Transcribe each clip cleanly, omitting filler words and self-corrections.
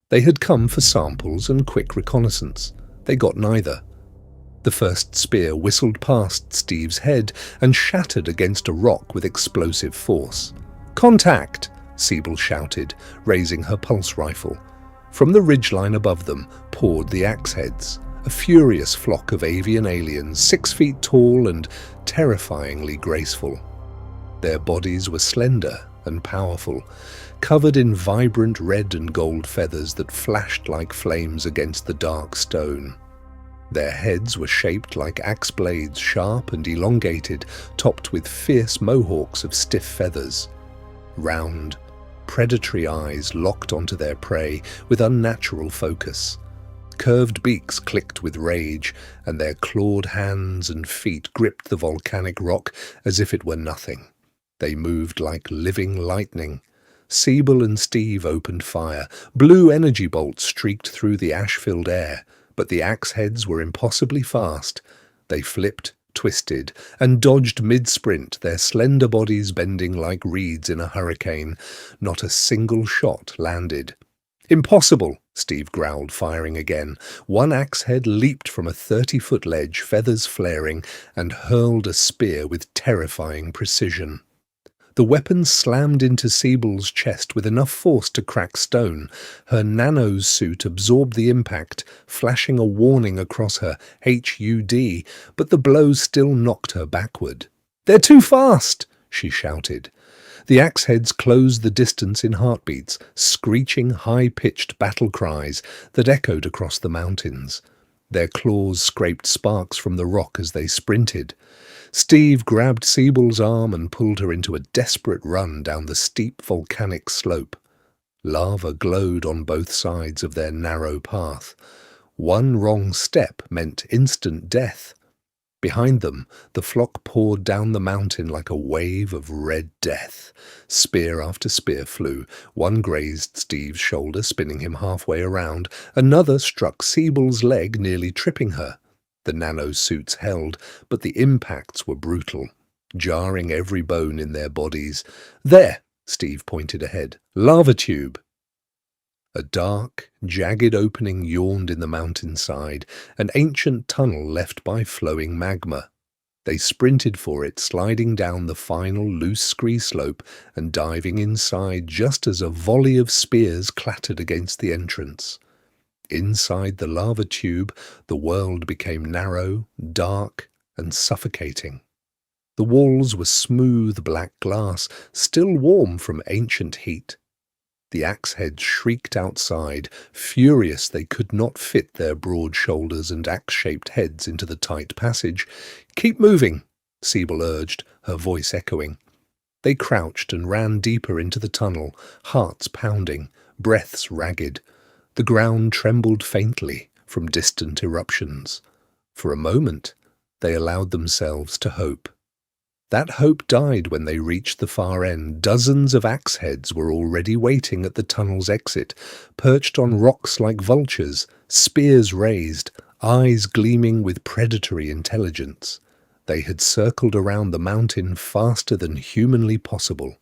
They had come for samples and quick reconnaissance. They got neither. The first spear whistled past Steve's head and shattered against a rock with explosive force. "Contact!" Siebel shouted, raising her pulse rifle. From the ridgeline above them poured the axe-heads, a furious flock of avian aliens 6 feet tall and terrifyingly graceful. Their bodies were slender and powerful, covered in vibrant red and gold feathers that flashed like flames against the dark stone. Their heads were shaped like axe blades, sharp and elongated, topped with fierce mohawks of stiff feathers. Round, predatory eyes locked onto their prey with unnatural focus. Curved beaks clicked with rage, and their clawed hands and feet gripped the volcanic rock as if it were nothing. They moved like living lightning. Siebel and Steve opened fire. Blue energy bolts streaked through the ash-filled air, but the axe-heads were impossibly fast. They flipped, twisted, and dodged mid-sprint, their slender bodies bending like reeds in a hurricane. Not a single shot landed. "Impossible!" Steve growled, firing again. One axe-head leaped from a 30-foot ledge, feathers flaring, and hurled a spear with terrifying precision. The weapon slammed into Siebel's chest with enough force to crack stone. Her nano-suit absorbed the impact, flashing a warning across her, HUD, but the blow still knocked her backward. "They're too fast!" she shouted. The axe-heads closed the distance in heartbeats, screeching high-pitched battle cries that echoed across the mountains. Their claws scraped sparks from the rock as they sprinted. Steve grabbed Siebel's arm and pulled her into a desperate run down the steep volcanic slope. Lava glowed on both sides of their narrow path. One wrong step meant instant death. Behind them, the flock poured down the mountain like a wave of red death. Spear after spear flew. One grazed Steve's shoulder, spinning him halfway around. Another struck Siebel's leg, nearly tripping her. The nano-suits held, but the impacts were brutal, jarring every bone in their bodies. "There!" Steve pointed ahead. "Lava tube!" A dark, jagged opening yawned in the mountainside, an ancient tunnel left by flowing magma. They sprinted for it, sliding down the final loose scree slope and diving inside just as a volley of spears clattered against the entrance. Inside the lava tube, the world became narrow, dark, and suffocating. The walls were smooth black glass, still warm from ancient heat. The axe-heads shrieked outside, furious they could not fit their broad shoulders and axe-shaped heads into the tight passage. "Keep moving," Siebel urged, her voice echoing. They crouched and ran deeper into the tunnel, hearts pounding, breaths ragged. The ground trembled faintly from distant eruptions. For a moment, they allowed themselves to hope. That hope died when they reached the far end. Dozens of axe-heads were already waiting at the tunnel's exit, perched on rocks like vultures, spears raised, eyes gleaming with predatory intelligence. They had circled around the mountain faster than humanly possible.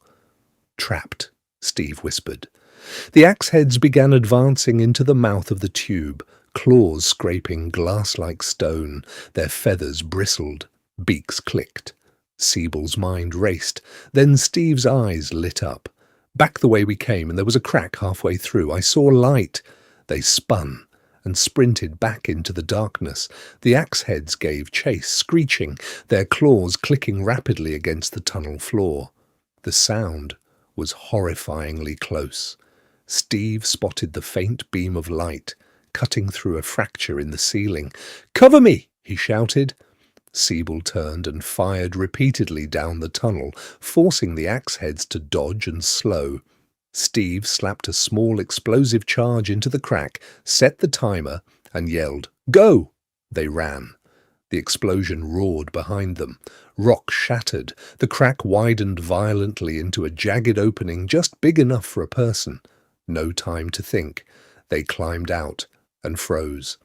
"Trapped," Steve whispered. The axe-heads began advancing into the mouth of the tube, claws scraping glass-like stone. Their feathers bristled, beaks clicked. Siebel's mind raced, then Steve's eyes lit up. "Back the way we came, and there was a crack halfway through. I saw light." They spun and sprinted back into the darkness. The axe-heads gave chase, screeching, their claws clicking rapidly against the tunnel floor. The sound was horrifyingly close. Steve spotted the faint beam of light, cutting through a fracture in the ceiling. "Cover me!" he shouted. Siebel turned and fired repeatedly down the tunnel, forcing the axe-heads to dodge and slow. Steve slapped a small explosive charge into the crack, set the timer, and yelled, "Go!" They ran. The explosion roared behind them. Rock shattered. The crack widened violently into a jagged opening just big enough for a person. No time to think. They climbed out and froze.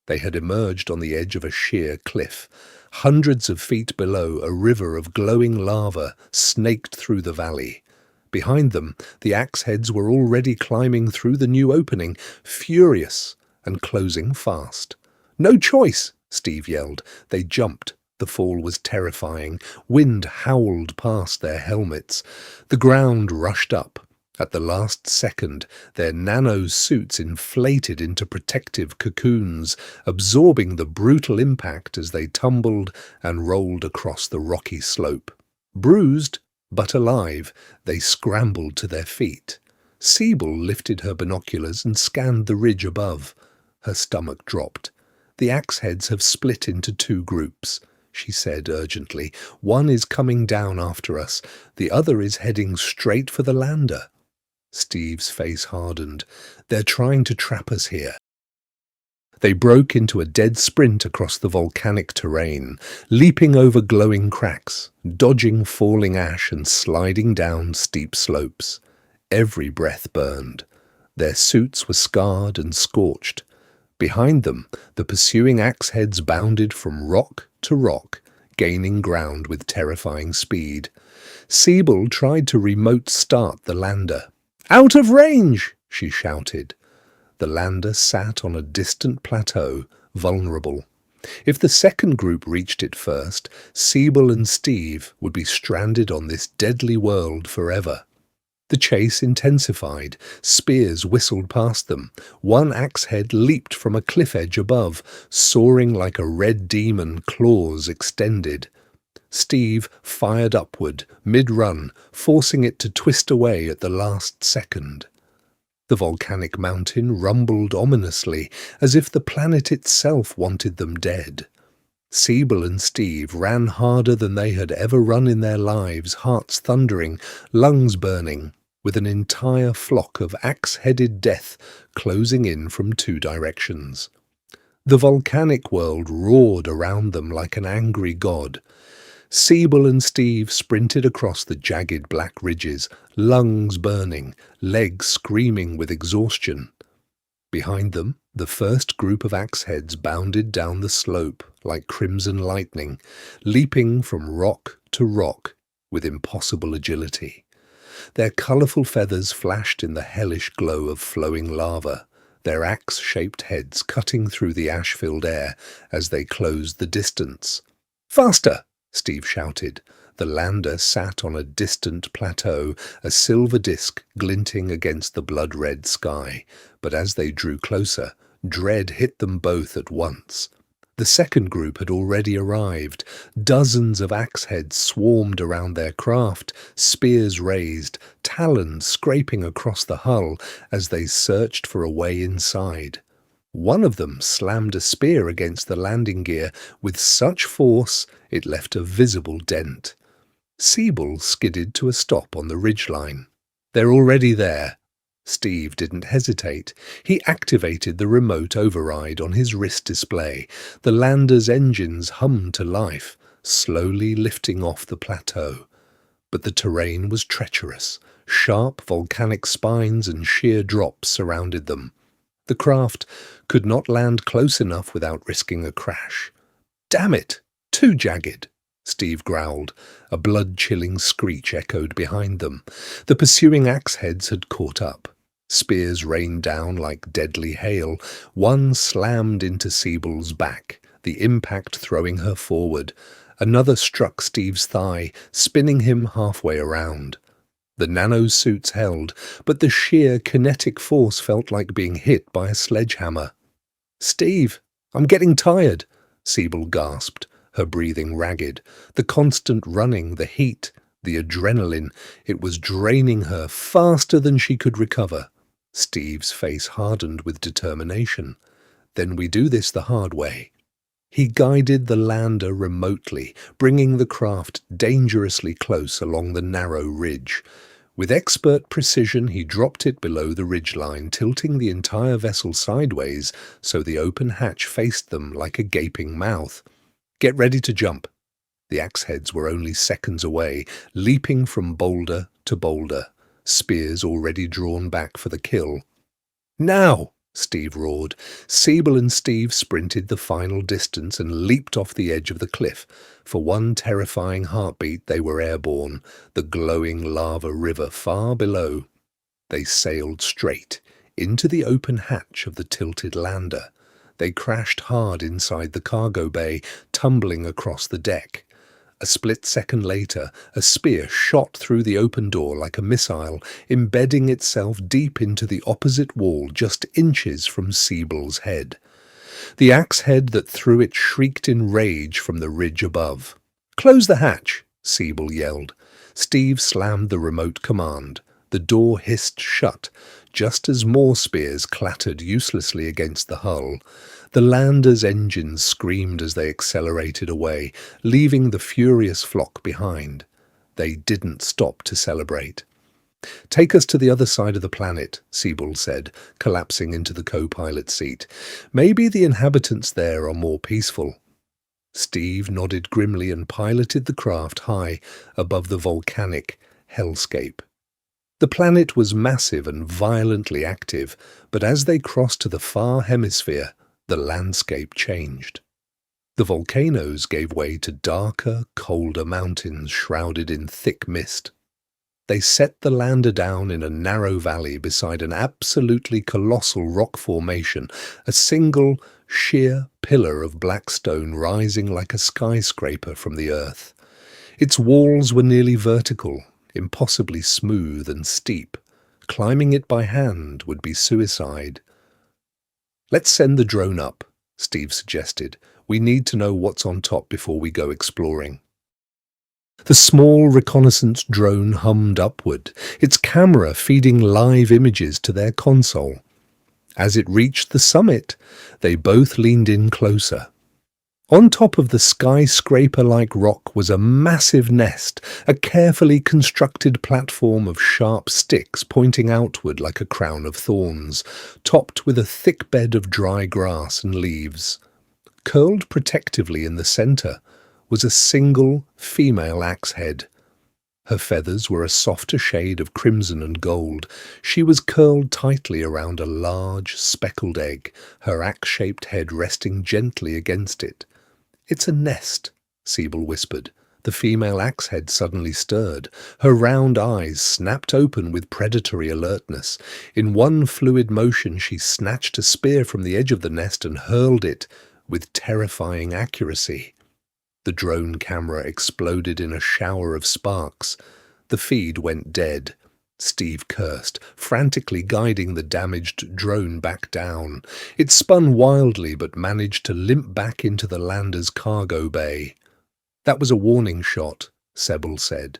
They had emerged on the edge of a sheer cliff. Hundreds of feet below, a river of glowing lava snaked through the valley. Behind them, the axe heads were already climbing through the new opening, furious and closing fast. "No choice!" Steve yelled. They jumped. The fall was terrifying. Wind howled past their helmets. The ground rushed up. At the last second, their nano suits inflated into protective cocoons, absorbing the brutal impact as they tumbled and rolled across the rocky slope. Bruised, but alive, they scrambled to their feet. Siebel lifted her binoculars and scanned the ridge above. Her stomach dropped. "The axe heads have split into two groups," she said urgently. "One is coming down after us. The other is heading straight for the lander." Steve's face hardened. "They're trying to trap us here." They broke into a dead sprint across the volcanic terrain, leaping over glowing cracks, dodging falling ash and sliding down steep slopes. Every breath burned. Their suits were scarred and scorched. Behind them, the pursuing axe heads bounded from rock to rock, gaining ground with terrifying speed. Siebel tried to remote start the lander. "Out of range!" she shouted. The lander sat on a distant plateau, vulnerable. If the second group reached it first, Siebel and Steve would be stranded on this deadly world forever. The chase intensified. Spears whistled past them. One axe head leaped from a cliff edge above, soaring like a red demon, claws extended. Steve fired upward, mid-run, forcing it to twist away at the last second. The volcanic mountain rumbled ominously, as if the planet itself wanted them dead. Siebel and Steve ran harder than they had ever run in their lives, hearts thundering, lungs burning, with an entire flock of axe-headed death closing in from two directions. The volcanic world roared around them like an angry god. Siebel and Steve sprinted across the jagged black ridges, lungs burning, legs screaming with exhaustion. Behind them, the first group of axe heads bounded down the slope like crimson lightning, leaping from rock to rock with impossible agility. Their colourful feathers flashed in the hellish glow of flowing lava, their axe-shaped heads cutting through the ash-filled air as they closed the distance. "Faster!" Steve shouted. The lander sat on a distant plateau, a silver disk glinting against the blood-red sky. But as they drew closer, dread hit them both at once. The second group had already arrived. Dozens of axe heads swarmed around their craft, spears raised, talons scraping across the hull as they searched for a way inside. One of them slammed a spear against the landing gear with such force it left a visible dent. Siebel skidded to a stop on the ridgeline. "They're already there." Steve didn't hesitate. He activated the remote override on his wrist display. The lander's engines hummed to life, slowly lifting off the plateau. But the terrain was treacherous. Sharp volcanic spines and sheer drops surrounded them. The craft could not land close enough without risking a crash. "Damn it! Too jagged!" Steve growled. A blood-chilling screech echoed behind them. The pursuing axe heads had caught up. Spears rained down like deadly hail. One slammed into Siebel's back, the impact throwing her forward. Another struck Steve's thigh, spinning him halfway around. The nano-suits held, but the sheer kinetic force felt like being hit by a sledgehammer. "Steve, I'm getting tired," Siebel gasped, her breathing ragged. The constant running, the heat, the adrenaline, it was draining her faster than she could recover. Steve's face hardened with determination. "Then we do this the hard way." He guided the lander remotely, bringing the craft dangerously close along the narrow ridge. With expert precision, he dropped it below the ridgeline, tilting the entire vessel sideways so the open hatch faced them like a gaping mouth. "Get ready to jump." The axe heads were only seconds away, leaping from boulder to boulder, spears already drawn back for the kill. "Now!" Steve roared. Siebel and Steve sprinted the final distance and leaped off the edge of the cliff. For one terrifying heartbeat, they were airborne, the glowing lava river far below. They sailed straight into the open hatch of the tilted lander. They crashed hard inside the cargo bay, tumbling across the deck. A split second later, a spear shot through the open door like a missile, embedding itself deep into the opposite wall just inches from Siebel's head. The axe head that threw it shrieked in rage from the ridge above. "Close the hatch!" Siebel yelled. Steve slammed the remote command. The door hissed shut, just as more spears clattered uselessly against the hull. The lander's engines screamed as they accelerated away, leaving the furious flock behind. They didn't stop to celebrate. "Take us to the other side of the planet," Siebel said, collapsing into the co-pilot seat. "Maybe the inhabitants there are more peaceful." Steve nodded grimly and piloted the craft high above the volcanic hellscape. The planet was massive and violently active, but as they crossed to the far hemisphere, the landscape changed. The volcanoes gave way to darker, colder mountains shrouded in thick mist. They set the lander down in a narrow valley beside an absolutely colossal rock formation, a single, sheer pillar of black stone rising like a skyscraper from the earth. Its walls were nearly vertical, impossibly smooth and steep. Climbing it by hand would be suicide. "Let's send the drone up," Steve suggested. "We need to know what's on top before we go exploring." The small reconnaissance drone hummed upward, its camera feeding live images to their console. As it reached the summit, they both leaned in closer. On top of the skyscraper-like rock was a massive nest, a carefully constructed platform of sharp sticks pointing outward like a crown of thorns, topped with a thick bed of dry grass and leaves. Curled protectively in the center was a single female axe head. Her feathers were a softer shade of crimson and gold. She was curled tightly around a large, speckled egg, her axe-shaped head resting gently against it. "It's a nest," Siebel whispered. The female axe head suddenly stirred. Her round eyes snapped open with predatory alertness. In one fluid motion she snatched a spear from the edge of the nest and hurled it with terrifying accuracy. The drone camera exploded in a shower of sparks. The feed went dead. Steve cursed, frantically guiding the damaged drone back down. It spun wildly but managed to limp back into the lander's cargo bay. "That was a warning shot," Siebel said.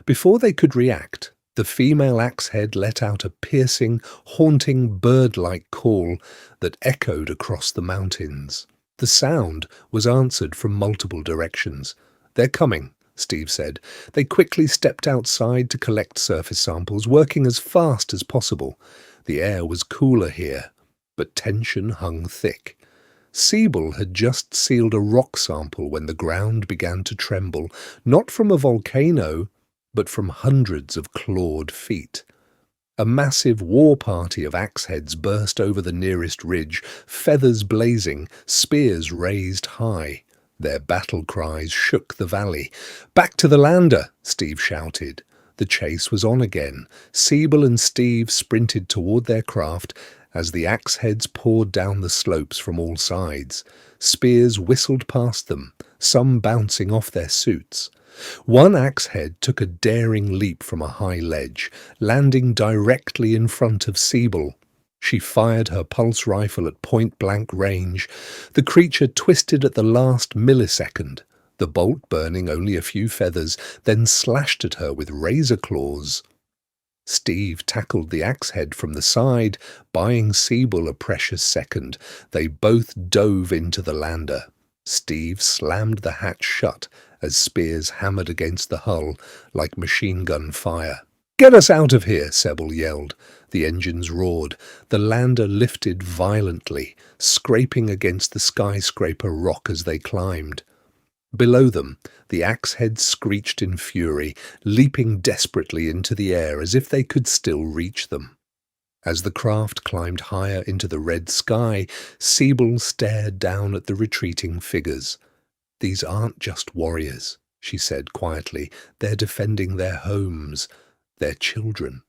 Before they could react, the female axe head let out a piercing, haunting bird-like call that echoed across the mountains. The sound was answered from multiple directions. "They're coming," Steve said. They quickly stepped outside to collect surface samples, working as fast as possible. The air was cooler here, but tension hung thick. Siebel had just sealed a rock sample when the ground began to tremble, not from a volcano, but from hundreds of clawed feet. A massive war party of axe heads burst over the nearest ridge, feathers blazing, spears raised high. Their battle cries shook the valley. "Back to the lander!" Steve shouted. The chase was on again. Siebel and Steve sprinted toward their craft as the axe heads poured down the slopes from all sides. Spears whistled past them, some bouncing off their suits. One axe head took a daring leap from a high ledge, landing directly in front of Siebel. She fired her pulse rifle at point-blank range. The creature twisted at the last millisecond, the bolt burning only a few feathers, then slashed at her with razor claws. Steve tackled the axe head from the side, buying Siebel a precious second. They both dove into the lander. Steve slammed the hatch shut as spears hammered against the hull like machine gun fire. "Get us out of here!" Siebel yelled. The engines roared. The lander lifted violently, scraping against the skyscraper rock as they climbed. Below them, the axe heads screeched in fury, leaping desperately into the air as if they could still reach them. As the craft climbed higher into the red sky, Siebel stared down at the retreating figures. "These aren't just warriors," she said quietly. "They're defending their homes, their children."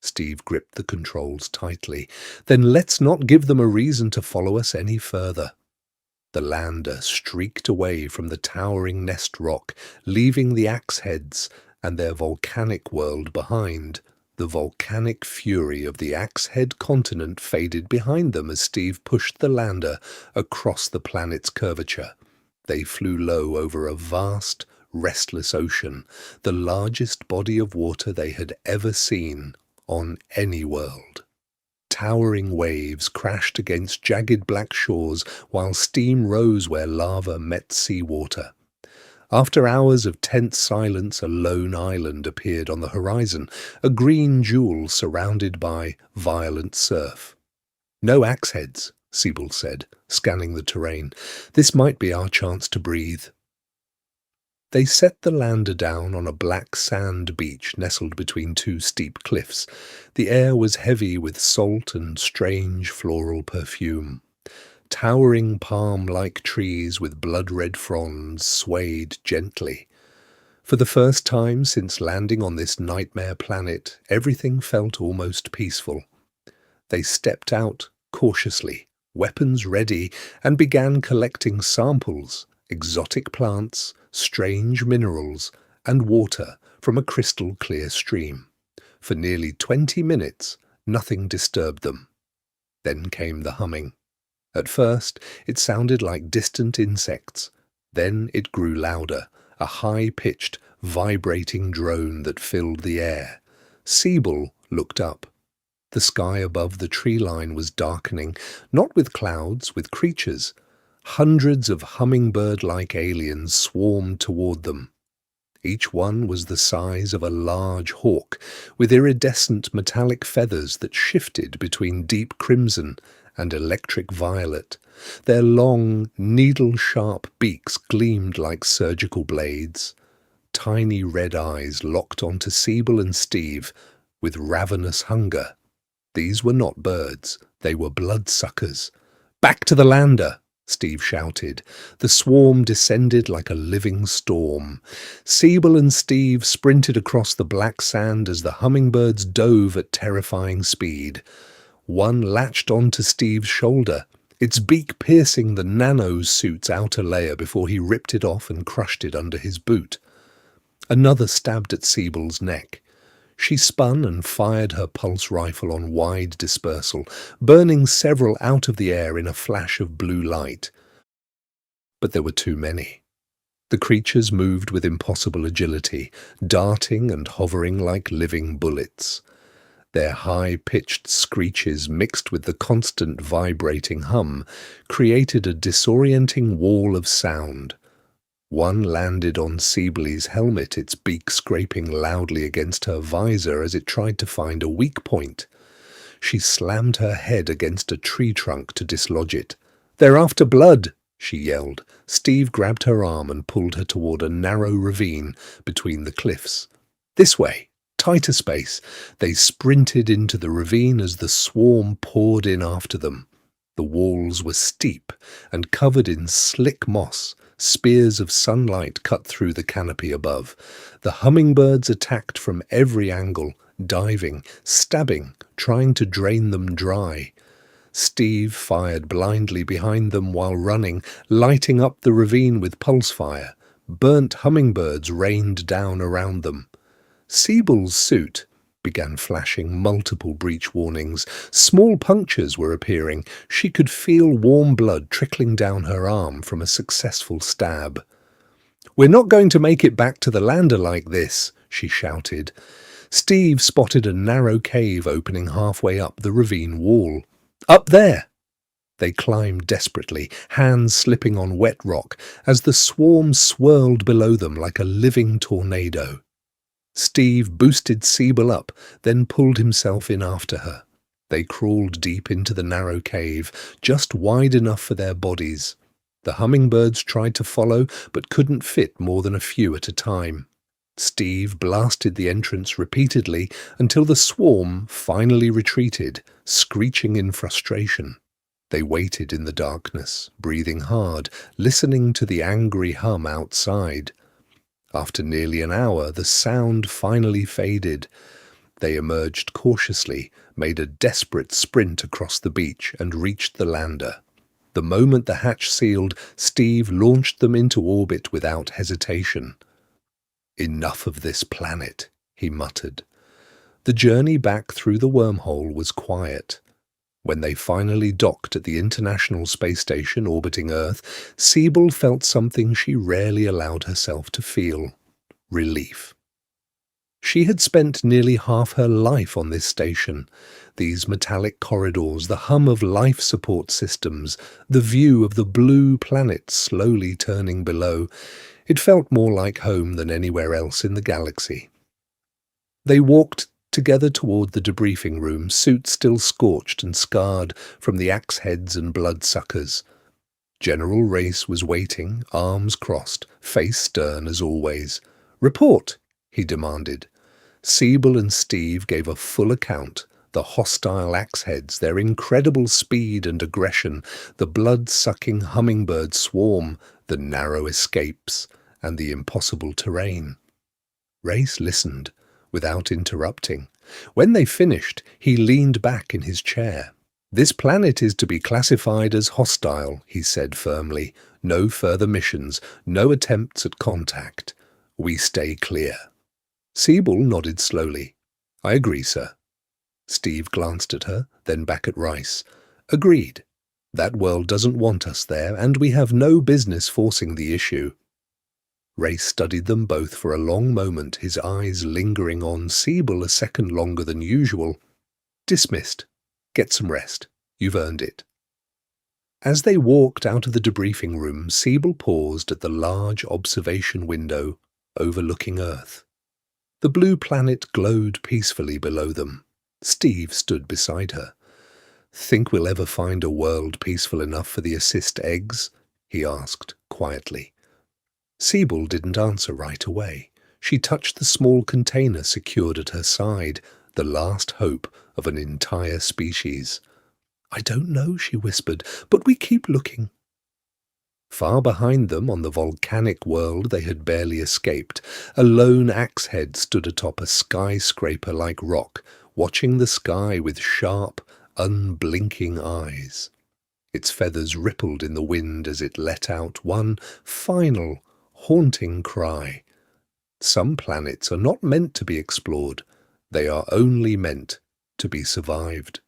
Steve gripped the controls tightly. "Then let's not give them a reason to follow us any further." The lander streaked away from the towering nest rock, leaving the axe heads and their volcanic world behind. The volcanic fury of the Axe-Head continent faded behind them as Steve pushed the lander across the planet's curvature. They flew low over a vast, restless ocean, the largest body of water they had ever seen on any world. Towering waves crashed against jagged black shores while steam rose where lava met seawater. After hours of tense silence, a lone island appeared on the horizon, a green jewel surrounded by violent surf. "No axe-heads," Siebel said, scanning the terrain. "This might be our chance to breathe." They set the lander down on a black sand beach nestled between two steep cliffs. The air was heavy with salt and strange floral perfume. Towering palm-like trees with blood-red fronds swayed gently. For the first time since landing on this nightmare planet, everything felt almost peaceful. They stepped out cautiously, weapons ready, and began collecting samples, exotic plants, strange minerals, and water from a crystal-clear stream. For nearly 20 minutes, nothing disturbed them. Then came the humming. At first, it sounded like distant insects. Then it grew louder, a high-pitched, vibrating drone that filled the air. Siebel looked up. The sky above the tree line was darkening, not with clouds, with creatures. Hundreds of hummingbird-like aliens swarmed toward them. Each one was the size of a large hawk, with iridescent metallic feathers that shifted between deep crimson and electric violet. Their long, needle-sharp beaks gleamed like surgical blades. Tiny red eyes locked onto Siebel and Steve with ravenous hunger. These were not birds, they were bloodsuckers. "Back to the lander!" Steve shouted. The swarm descended like a living storm. Siebel and Steve sprinted across the black sand as the hummingbirds dove at terrifying speed. One latched onto Steve's shoulder, its beak piercing the nano-suit's outer layer before he ripped it off and crushed it under his boot. Another stabbed at Siebel's neck. She spun and fired her pulse rifle on wide dispersal, burning several out of the air in a flash of blue light. But there were too many. The creatures moved with impossible agility, darting and hovering like living bullets. Their high-pitched screeches mixed with the constant vibrating hum created a disorienting wall of sound. One landed on Siebel's helmet, its beak scraping loudly against her visor as it tried to find a weak point. She slammed her head against a tree trunk to dislodge it. "They're after blood!" she yelled. Steve grabbed her arm and pulled her toward a narrow ravine between the cliffs. "This way! Tighter space!" They sprinted into the ravine as the swarm poured in after them. The walls were steep and covered in slick moss. Spears of sunlight cut through the canopy above. The hummingbirds attacked from every angle, diving, stabbing, trying to drain them dry. Steve fired blindly behind them while running, lighting up the ravine with pulse fire. Burnt hummingbirds rained down around them. Siebel's suit began flashing multiple breach warnings. Small punctures were appearing. She could feel warm blood trickling down her arm from a successful stab. "We're not going to make it back to the lander like this," she shouted. Steve spotted a narrow cave opening halfway up the ravine wall. "Up there!" They climbed desperately, hands slipping on wet rock, as the swarm swirled below them like a living tornado. Steve boosted Siebel up, then pulled himself in after her. They crawled deep into the narrow cave, just wide enough for their bodies. The hummingbirds tried to follow, but couldn't fit more than a few at a time. Steve blasted the entrance repeatedly until the swarm finally retreated, screeching in frustration. They waited in the darkness, breathing hard, listening to the angry hum outside. After nearly an hour, the sound finally faded. They emerged cautiously, made a desperate sprint across the beach, and reached the lander. The moment the hatch sealed, Steve launched them into orbit without hesitation. "Enough of this planet," he muttered. The journey back through the wormhole was quiet. When they finally docked at the International Space Station orbiting Earth, Siebel felt something she rarely allowed herself to feel: relief. She had spent nearly half her life on this station. These metallic corridors, the hum of life support systems, the view of the blue planet slowly turning below. It felt more like home than anywhere else in the galaxy. They walked together toward the debriefing room, suits still scorched and scarred from the axe heads and bloodsuckers. General Race was waiting, arms crossed, face stern as always. "Report," he demanded. Siebel and Steve gave a full account: the hostile axe-heads, their incredible speed and aggression, the blood-sucking hummingbird swarm, the narrow escapes, and the impossible terrain. Race listened, without interrupting. When they finished, he leaned back in his chair. "This planet is to be classified as hostile," he said firmly. "No further missions, no attempts at contact. We stay clear." Siebel nodded slowly. "I agree, sir." Steve glanced at her, then back at Rice. "Agreed. That world doesn't want us there, and we have no business forcing the issue." Race studied them both for a long moment, his eyes lingering on Siebel a second longer than usual. "Dismissed. Get some rest. You've earned it." As they walked out of the debriefing room, Siebel paused at the large observation window overlooking Earth. The blue planet glowed peacefully below them. Steve stood beside her. "Think we'll ever find a world peaceful enough for the assist eggs?" he asked quietly. Siebel didn't answer right away. She touched the small container secured at her side, the last hope of an entire species. "I don't know," she whispered, "but we keep looking." Far behind them, on the volcanic world they had barely escaped, a lone axe-head stood atop a skyscraper-like rock, watching the sky with sharp, unblinking eyes. Its feathers rippled in the wind as it let out one final, haunting cry. Some planets are not meant to be explored. They are only meant to be survived.